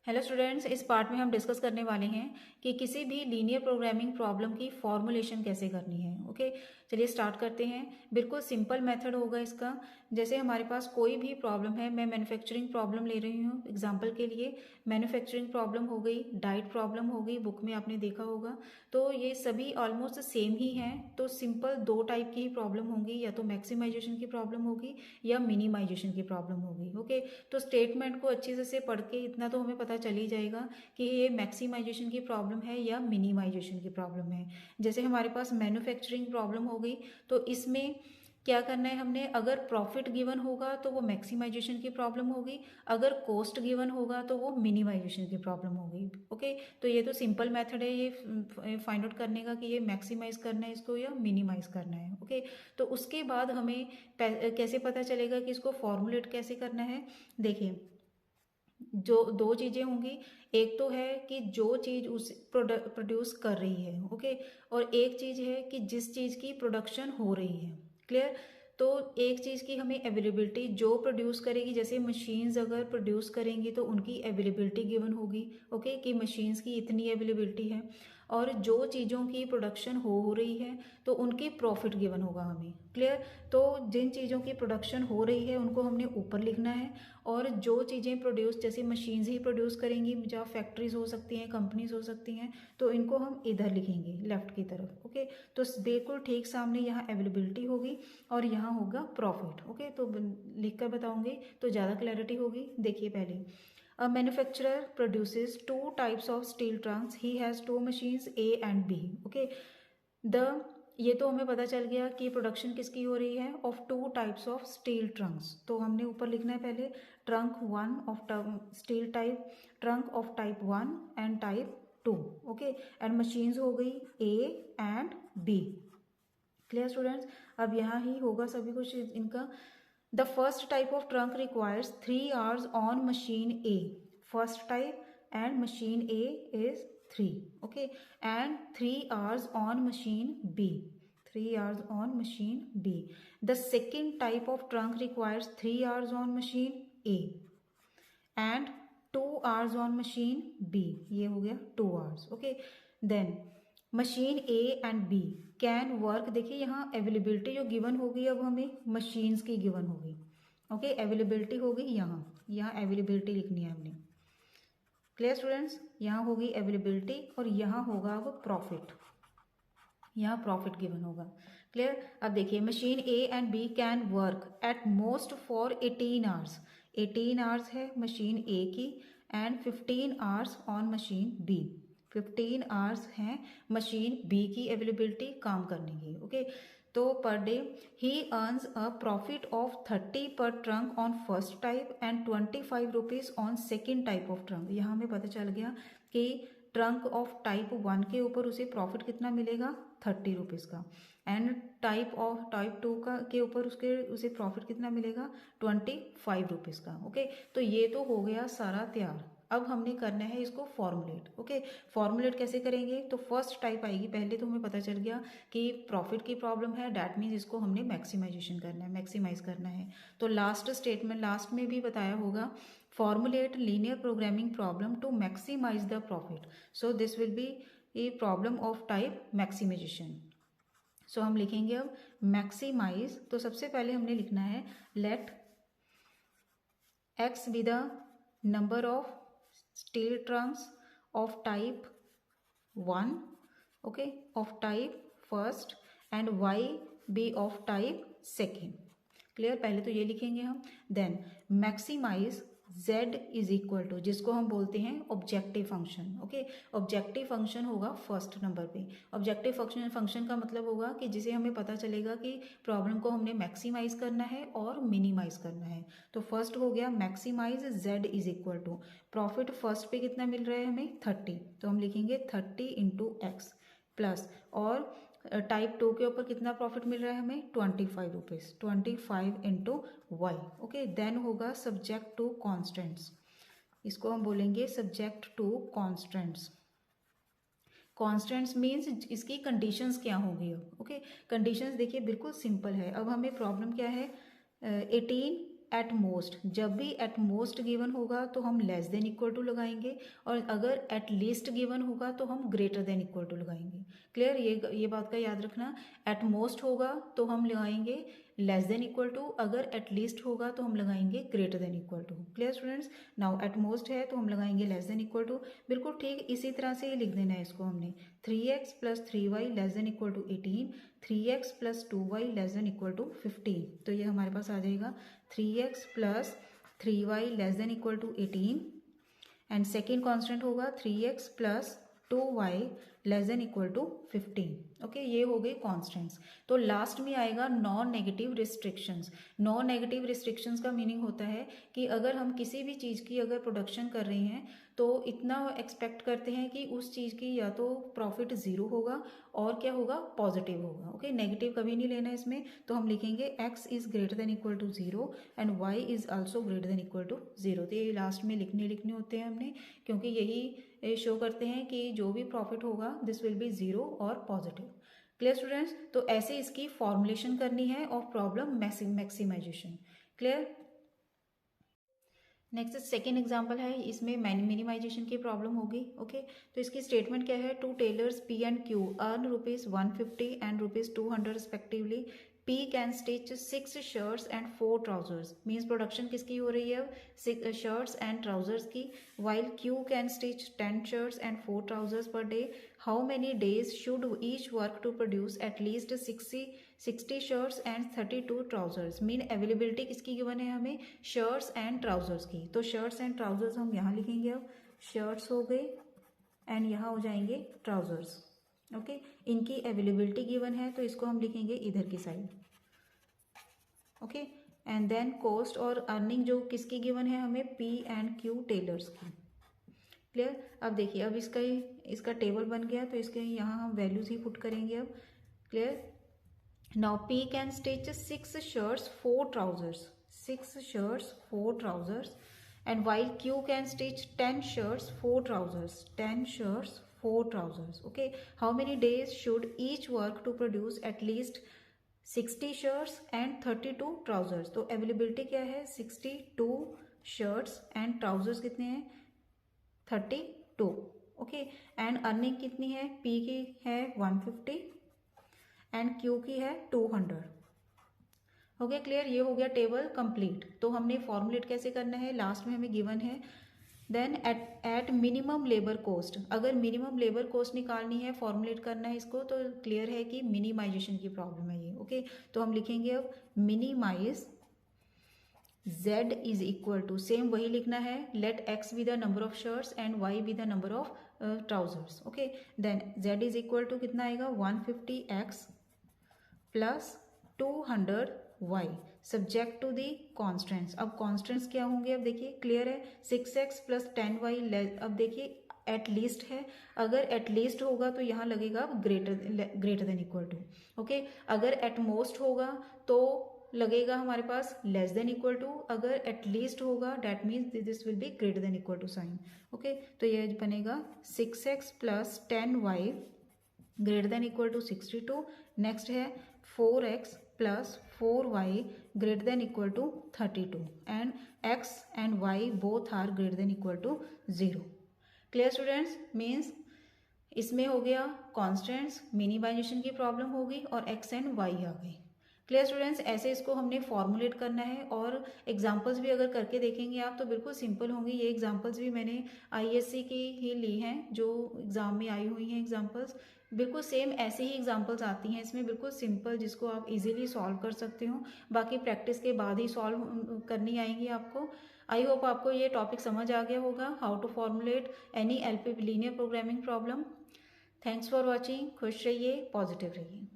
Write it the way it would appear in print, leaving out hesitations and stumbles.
Hello students, इस part में हम डिस्कस करने वाले हैं कि किसी भी लीनियर प्रोग्रामिंग प्रॉब्लम की फॉर्मुलेशन कैसे करनी है। ओके, चलिए स्टार्ट करते हैं। बिल्कुल सिंपल मेथड होगा इसका। जैसे हमारे पास कोई भी प्रॉब्लम है, मैं मैन्युफैक्चरिंग प्रॉब्लम ले रही हूँ एग्जांपल के लिए। मैन्युफैक्चरिंग प्रॉब्लम हो गई, डाइट प्रॉब्लम हो गई, बुक में आपने देखा होगा। तो ये सभी ऑलमोस्ट सेम ही हैं। तो सिंपल दो टाइप की ही प्रॉब्लम होंगी, या तो मैक्सिमाइजेशन की प्रॉब्लम होगी या मिनिमाइजेशन की प्रॉब्लम होगी। ओके, तो स्टेटमेंट को अच्छे से पढ़ के इतना तो हमें पता चल ही जाएगा कि ये मैक्सिमाइजेशन की प्रॉब्लम है या मिनिमाइजेशन की प्रॉब्लम है। जैसे हमारे पास मैन्युफैक्चरिंग प्रॉब्लम हो गई, तो इसमें क्या करना है हमने, अगर प्रॉफिट गिवन होगा तो वो मैक्सिमाइजेशन की प्रॉब्लम होगी, अगर कॉस्ट गिवन होगा तो वो मिनिमाइजेशन की प्रॉब्लम होगी। ओके, तो ये तो सिंपल मेथड है ये फाइंड आउट करने का कि ये मैक्सिमाइज करना है इसको या मिनिमाइज करना है। ओके, तो उसके बाद हमें कैसे पता चलेगा कि इसको फॉर्मुलेट कैसे करना है। देखिए, जो दो चीज़ें होंगी, एक तो है कि जो चीज़ उस प्रोड्यूस कर रही है। ओके, और एक चीज़ है कि जिस चीज़ की प्रोडक्शन हो रही है। क्लियर। तो एक चीज़ की हमें अवेलेबिलिटी जो प्रोड्यूस करेगी, जैसे मशीन्स अगर प्रोड्यूस करेंगी तो उनकी अवेलेबिलिटी गिवन होगी। ओके, कि मशीन्स की इतनी अवेलेबिलिटी है। और जो चीज़ों की प्रोडक्शन हो रही है तो उनकी प्रॉफिट गिवन होगा हमें। क्लियर। तो जिन चीज़ों की प्रोडक्शन हो रही है उनको हमने ऊपर लिखना है, और जो चीज़ें प्रोड्यूस, जैसे मशीन्स ही प्रोड्यूस करेंगी, जहाँ फैक्ट्रीज हो सकती हैं, कंपनीज हो सकती हैं, तो इनको हम इधर लिखेंगे लेफ्ट की तरफ। ओके, तो बिल्कुल ठीक सामने यहाँ अवेलेबिलिटी होगी और यहाँ होगा प्रॉफिट। ओके, तो लिख कर बताऊंगी तो ज़्यादा क्लैरिटी होगी। देखिए पहले, A manufacturer produces two types of steel trunks. He has two machines A and B. Okay. The ये तो हमें पता चल गया कि प्रोडक्शन किसकी हो रही है, of two types of steel trunks. तो हमने ऊपर लिखना है पहले trunk one of steel type, trunk of type one and type two. Okay, and machines हो गई A and B. Clear students. अब यहाँ ही होगा सभी कुछ इनका। The first type of trunk requires 3 hours on machine A. First type and machine A is 3। Okay, and 3 hours on machine B. 3 hours on machine B. The second type of trunk requires 3 hours on machine A and 2 hours on machine B. ये हो गया 2 hours। Okay, then machine A and B can work. देखिए यहाँ availability जो given होगी, अब हमें machines की गिवन होगी। ओके, अवेलेबिलिटी होगी यहाँ, यहाँ अवेलेबिलिटी लिखनी है हमने। क्लियर स्टूडेंट्स, यहाँ होगी अवेलेबिलिटी और यहाँ होगा अब प्रॉफिट, यहाँ प्रॉफिट गिवन होगा। क्लियर। अब देखिए, machine A and B can work at most for 18 hours। 18 hours है मशीन ए की, and 15 hours on machine B. 15 hours हैं मशीन बी की अवेलेबिलिटी काम करने की। ओके, तो per day he earns a profit of 30 per trunk on first type and 25 rupees on second type of trunk. यहाँ हमें पता चल गया कि ट्रंक ऑफ टाइप 1 के ऊपर उसे प्रॉफिट कितना मिलेगा, 30 रुपीज़ का, एंड टाइप 2 का के ऊपर उसे प्रॉफिट कितना मिलेगा, 25 रुपीज़ का। ओके, तो ये तो हो गया सारा तैयार। अब हमने करना है इसको फॉर्मुलेट। ओके, फॉर्मुलेट कैसे करेंगे, तो फर्स्ट टाइप आएगी। पहले तो हमें पता चल गया कि प्रॉफिट की प्रॉब्लम है, डैट मीन्स इसको हमने मैक्सिमाइजेशन करना है, मैक्सिमाइज करना है। तो लास्ट स्टेटमेंट, लास्ट में भी बताया होगा, formulate linear programming problem to maximize the profit. So this will be a problem of type maximization. So हम लिखेंगे अब maximize। तो सबसे पहले हमने लिखना है let x be the number of steel trunks of type 1, okay, of type first, and y be of type second। Clear, पहले तो ये लिखेंगे हम। Then maximize z is equal to, जिसको हम बोलते हैं objective function. Okay, objective function होगा फर्स्ट नंबर पे। ऑब्जेक्टिव फंक्शन का मतलब होगा कि जिसे हमें पता चलेगा कि प्रॉब्लम को हमने मैक्सिमाइज करना है और मिनिमाइज करना है। तो फर्स्ट हो गया maximize z is equal to, profit first पे कितना मिल रहा है हमें, 30, तो हम लिखेंगे 30 इंटू एक्स प्लस, और टाइप 2 के ऊपर कितना प्रॉफिट मिल रहा है हमें, 25 rupees, 25 into y. Okay, then होगा सब्जेक्ट टू कॉन्स्टेंट्स, इसको हम बोलेंगे subject to constants. Constants means इसकी कंडीशंस क्या होंगी। ओके, कंडीशंस देखिए बिल्कुल सिंपल है। अब हमें प्रॉब्लम क्या है, 18 एट मोस्ट, जब भी एट मोस्ट गिवन होगा तो हम लेस देन इक्वल टू लगाएंगे, और अगर एट लीस्ट गिवन होगा तो हम ग्रेटर देन इक्वल टू लगाएंगे। क्लियर, ये बात का याद रखना। एट मोस्ट होगा तो हम लगाएंगे लेस देन इक्वल टू, अगर एट लीस्ट होगा तो हम लगाएंगे greater than equal to. Clear students, now at most है तो हम लगाएंगे लेस देन इक्वल टू। बिल्कुल ठीक इसी तरह से ही लिख देना है इसको हमने। 3x plus 3y less than equal to 18, 3x plus 2y less than equal to 15। तो ये हमारे पास आ जाएगा 3x plus 3y less than equal to 18, and second constant होगा 3x plus 2y less than equal to 15। Okay, ये हो गए कॉन्स्टेंट्स। तो लास्ट में आएगा non negative restrictions. Non negative restrictions का मीनिंग होता है कि अगर हम किसी भी चीज़ की अगर प्रोडक्शन कर रहे हैं तो इतना एक्सपेक्ट करते हैं कि उस चीज़ की या तो प्रॉफिट ज़ीरो होगा और क्या होगा, पॉजिटिव होगा। ओके, नेगेटिव कभी नहीं लेना इसमें। तो हम लिखेंगे x is greater than equal to 0 and y is also greater than equal to 0। तो ये लास्ट में लिखने होते हैं हमने, क्योंकि यही शो करते हैं कि जो भी प्रॉफिट होगा दिस विल बी 0 और पॉजिटिव। क्लियर स्टूडेंट्स, तो ऐसे इसकी फॉर्मुलेशन करनी है of problem maximization. Clear. Next second example है, इसमें मिनिमाइजेशन की प्रॉब्लम होगी। ओके, तो इसकी स्टेटमेंट क्या है, 2 tailors P and Q earn ₹150 and ₹200 respectively. P can stitch 6 shirts and 4 trousers. Means production किसकी हो रही है अब, 6 शर्ट्स एंड ट्राउजर्स की। While Q can stitch 10 shirts and 4 trousers per day. How many days should each work to produce at least 60 shirts and 32 trousers. Mean availability किसकी given है हमें, shirts and trousers की। तो shirts and trousers हम यहाँ लिखेंगे। अब shirts हो गए एंड यहाँ हो जाएंगे ट्राउजर्स। ओके, इनकी अवेलेबिलिटी गिवन है तो इसको हम लिखेंगे इधर की side. Okay, and then cost और अर्निंग जो किसकी गिवन है हमें, P एंड Q टेलर्स की। क्लियर। अब देखिए, अब इसका टेबल बन गया तो इसके यहाँ हम वैल्यूज ही पुट करेंगे अब। Clear. Now P can stitch 6 shirts 4 trousers, 6 shirts 4 trousers, and while Q can stitch 10 shirts 4 trousers, 10 shirts 4 trousers. Okay, how many days should each work to produce at least 60 shirts and 32 trousers? तो availability क्या है, 62 shirts and trousers कितने हैं, 32. Okay, and earning कितनी है, P की है 150 and Q की है 200. हो गया क्लियर, ये हो गया टेबल कंप्लीट। तो हमने फॉर्मुलेट कैसे करना है, लास्ट में हमें गिवन है। Then at minimum labour cost, अगर मिनिमम लेबर कॉस्ट निकालनी है, फॉर्मुलेट करना है इसको, तो क्लियर है कि मिनिमाइजेशन की प्रॉब्लम है ये। ओके, तो हम लिखेंगे अब minimize z is equal to, same वही लिखना है, let x be the number of shirts and y be the number of trousers. Okay, then z is equal to कितना आएगा, 150x plus 200y subject to the constants. अब कॉन्स्टेंट्स क्या होंगे, अब देखिए क्लियर है, 6x प्लस 10y। अब देखिए एट लीस्ट है, अगर एट लीस्ट होगा तो यहाँ लगेगा greater than equal to. Okay, अगर एट मोस्ट होगा तो लगेगा हमारे पास लेस देन इक्वल टू, अगर एट लीस्ट होगा that means this will be greater than equal to sign. Okay, तो ये बनेगा 6x plus 10y greater than equal to 62। Next है 4x plus 4y greater than equal to 32 and x and y both are greater than equal to 0। Clear students, means इसमें हो गया constants, minimisation की problem होगी और x and y आ गई। Clear students, ऐसे इसको हमने फॉर्मुलेट करना है और एग्जांपल्स भी अगर करके देखेंगे आप तो बिल्कुल सिंपल होंगी। ये एग्जांपल्स भी मैंने ISC की ही ली हैं, जो एग्ज़ाम में आई हुई हैं एग्जांपल्स, बिल्कुल सेम ऐसे ही एग्जांपल्स आती हैं इसमें, बिल्कुल सिंपल, जिसको आप इजीली सॉल्व कर सकते हो। बाकी प्रैक्टिस के बाद ही सॉल्व करनी आएंगी आपको। आई होप आपको ये टॉपिक समझ आ गया होगा, how to formulate any LP linear programming problem. Thanks for watching, खुश रहिए, पॉजिटिव रहिए।